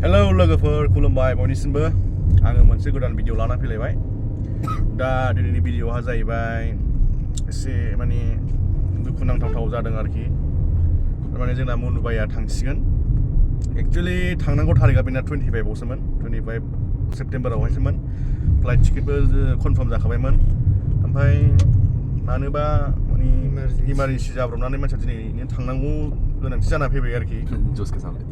Hello लोगोफोर खुलुमबाय बयनिसिमबो आङो मोनसे गोदान भिडिअ लाना फैलायबाय दा दिनैनि भिडिअआ जाहैबाय एसे माने दुखुनांथाव जादों आरोखि माने जोंना मनु बाइया थांसिगोन एक्चुअली थांनांगौ थारिखआ बेना 25 आवसोमोन 25 सेप्तेम्बरावहायसोमोन फ्लाइट टिकेटबो कनफार्म जाखाबायमोन ओमफ्राय मानोबा माने इमारजेन्सि जाब्रबनानै मानसिया दिनैनो थांनांगौ गोनांथि जाना फैबाय आरोखि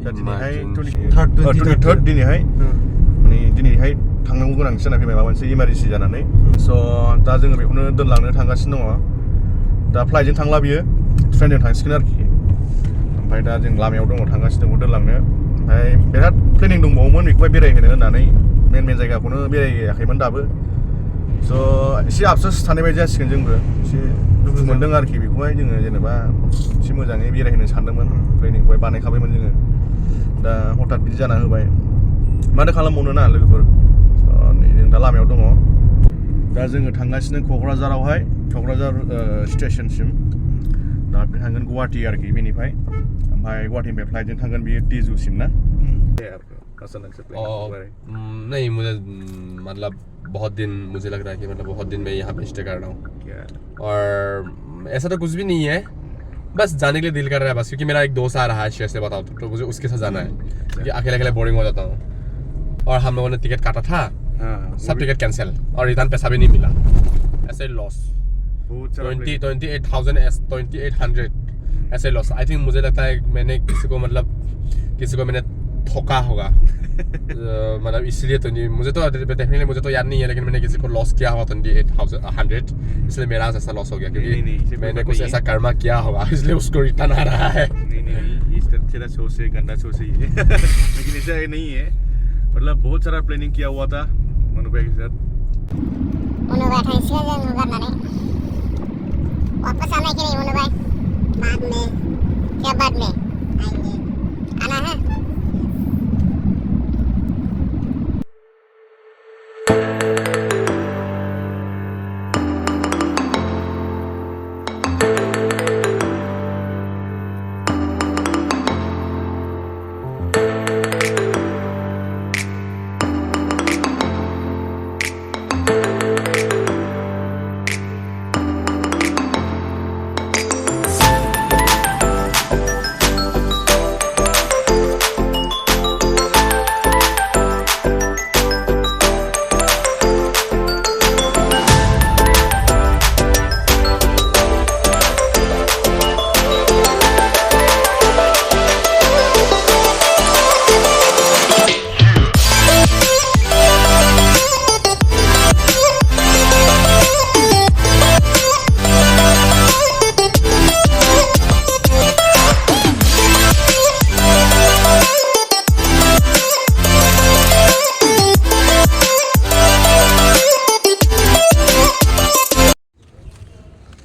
दा दिनैहाय 23 दिनैहाय माने दिनैहाय थांनांगौ गोनांथि जाना फैबाय माबा मोनसे इमारजेन्सि जानानै स' दा जोङो बेखौनो दोनलांनो थांगासिनो दङ दा फ्लाइटजों थांला बियो ट्रेनजों थांसिगोन आरोखि ओमफ्राय दा जों लामायाव दङ थांगासिनो दङ दोनलांनो ओमफ्राय बिराद प्लेनिं दंबावोमोन बेखौहाय बेरायहोनो होननानै मेन जायगाखौनो बेरायहैयाखैमोन दाबो स' एसे आफसोस थानाय बायदि जासिगोन जोंबो एसे दुखु मोनदों आरोखि बेखौहाय जोङो जेनेबा एसे मोजाङै बेरायहोनो सानदोंमोन प्लेनिंखौहाय बानायखाबायमोन जोङो दा हठात बिदि जाना होबाय माथो खालामबावनो ना लोगोफोर नै जों दा लामायाव दङ दा जोङो थांगासिनो क'क्राझारावहाय क'क्राझार स्टेशनसिम दा थांगोन गुवाहाटि आरोखि बेनिफ्राय ओमफ्राय गुवाहाटिनिफ्राय फ्लाइटजों थांगोन बियो तेजुसिम ना नहीं मुझे मतलब बहुत दिन मुझे लग रहा है कि मतलब बहुत दिन मैं यहाँ पे स्टे कर रहा हूँ और ऐसा तो कुछ भी नहीं है बस जाने के लिए दिल कर रहा है बस क्योंकि मेरा एक दोस्त आ रहा है शेयर से बताओ तो मुझे उसके साथ जाना है क्योंकि अकेले बोरिंग हो जाता हूँ और हम लोगों ने टिकट काटा था सब टिकट कैंसिल और रिटर्न पैसा भी नहीं मिला ऐसे लॉस 2800 ऐसे लॉस आई थिंक मुझे लगता है मैंने किसी को मैंने ठोका होगा मतलब इसलिए तो नहीं मुझे तो डेफिनेटली मुझे तो याद नहीं है लेकिन मैंने किसी को लॉस किया होगा 2800 इसलिए मेरा ऐसा लॉस हो गया क्योंकि मैंने कुछ ऐसा कर्मा किया होगा इसलिए उसको रिटर्न आ रहा है नहीं इस तरह सोच से गंदा सोच से लेकिन ऐसा नहीं है मतलब बहुत सारा प्लानिंग किया हुआ था मनु भाई के साथ मनु भाई थांसिगोन जों हगारनानै वापस आना कि नहीं मनु भाई बाद में क्या बाद में आएंगे आना है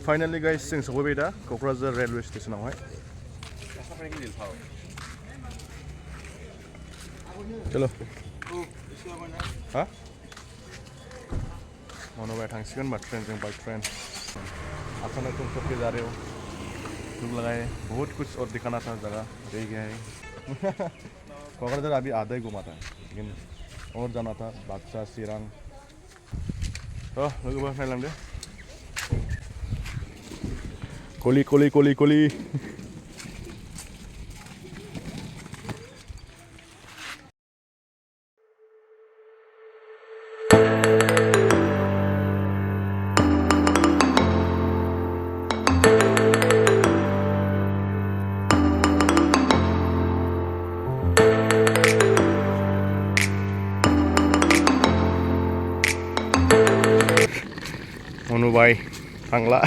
फाइनली गाइस जों सफैबाय दा क'क्राझार रेलवे स्टेशनावहाय चलो हाँ मनु भाई थांसिगोन होनबा ट्रेनजों बाय ट्रेन अचानक तुम सबके जा रहे हो दुख लगा है बहुत कुछ और दिखाना था जगह रह गया है क'क्राझार अभी आधा ही घुमा था लेकिन और जाना था बाक्सा चिरां तो लोगोफोर नायलांदो Koli Monu भाई थांला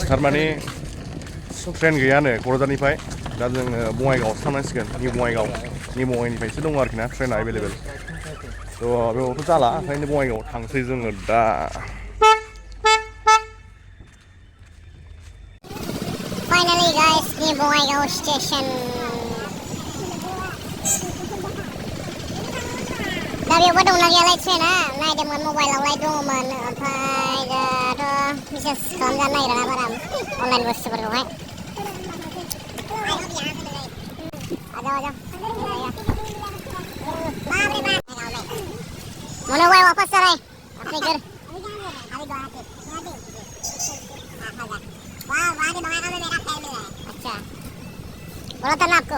थारमाने ट्रेन गैयानो क'क्राझारनिफ्राय दा जोङो बङाइगावआवसो थांनांसिगोन निउ बङाइनिफ्रायसो दङ आरोखि ना ट्रेना एभेलेबेल थ' बेयावथ' जाला ओंखायनो बङाइगावआव थांसै जोङो दा finally guys new Bongaigaon station दा बेयावबो दंना गैयालाय ट्रेना नायदोंमोन मबाइलावलाय दङमोन ओमफ्राय दाथ' बिसास खालामजानो नागिरा बारा अनलाइन बुस्थुफोरखौहाय आजा वापस चल रहे अपने घर। अभी गुवाहाटी। वहाँ के बंगाल में मेरा फैमिली है। अच्छा बोला था ना आपको।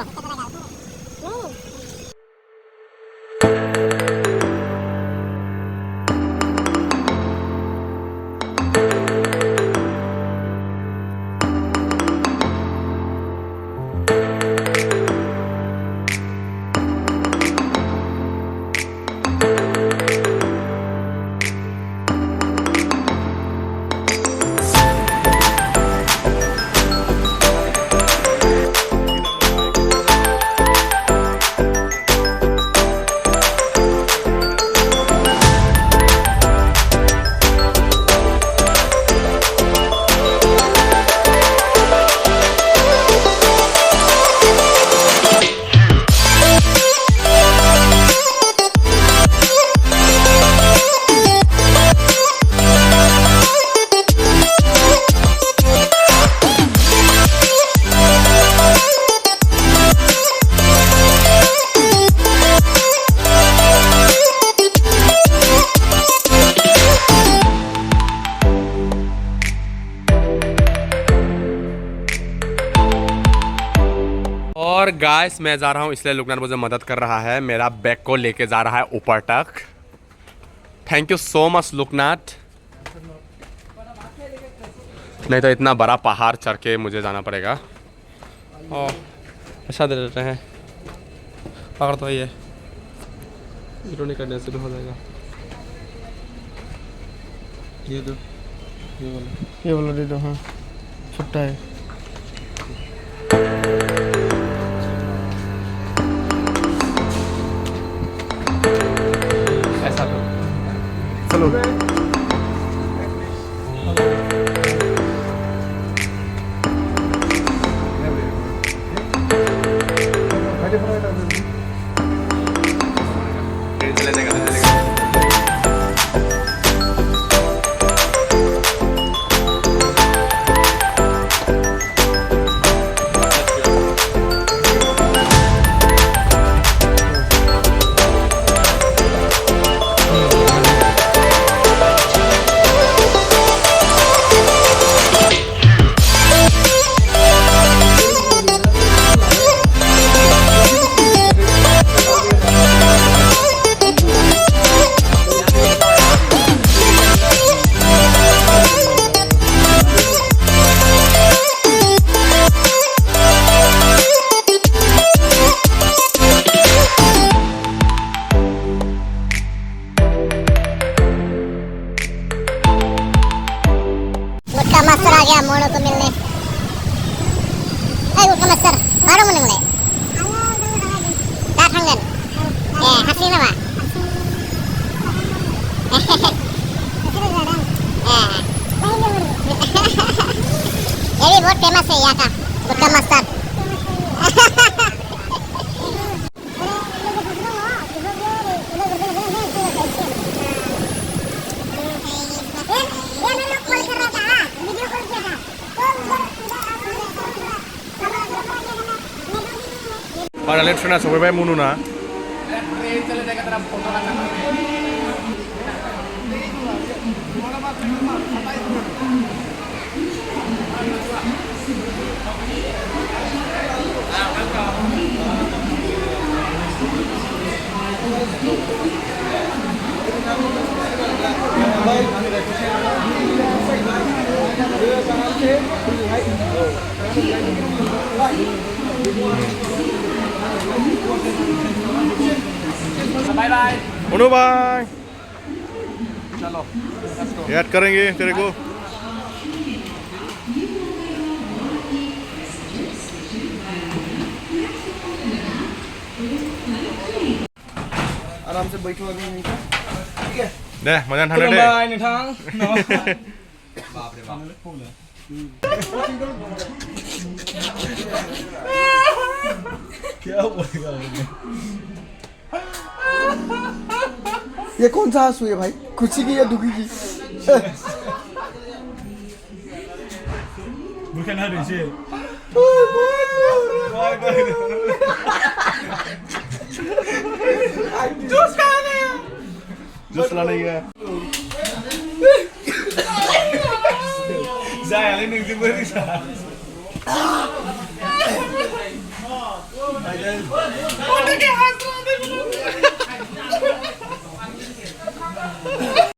और गाइस मैं जा रहा हूँ इसलिए लुकनान मुझे मदद कर रहा है, मेरा बैग को लेके जा रहा है ऊपर तक। थैंक यू सो मच लुकनाथ, नहीं तो इतना बड़ा पहाड़ चढ़ के मुझे जाना पड़ेगा। और अच्छा दे देते हैं, पकड़ तो ये जीरो नहीं करने से भी हो जाएगा। ये दो, ये वाला दे दो। हाँ छुट्टा है। ऐसा तो चलो मास्टर आ गया मोनू को मिलने। उसका master baru mulai datang kan hasilnya apa jadi बहुत फेमस है यहाँ का उसका master. Para lihat sana sampai MONU na. Bye bye MONU bye. चलो याद करेंगे तेरे को। आराम से बैठो अभी नहीं था। ठीक है दे मजान थाने दे। बाय निठां बाप रे बाप क्या बोलेगा ये कौन सा आंसू है भाई, खुशी की या दुखी की? bukan hari sih. Just लाने गया Saya lain yang diberi sah Udah dia hasil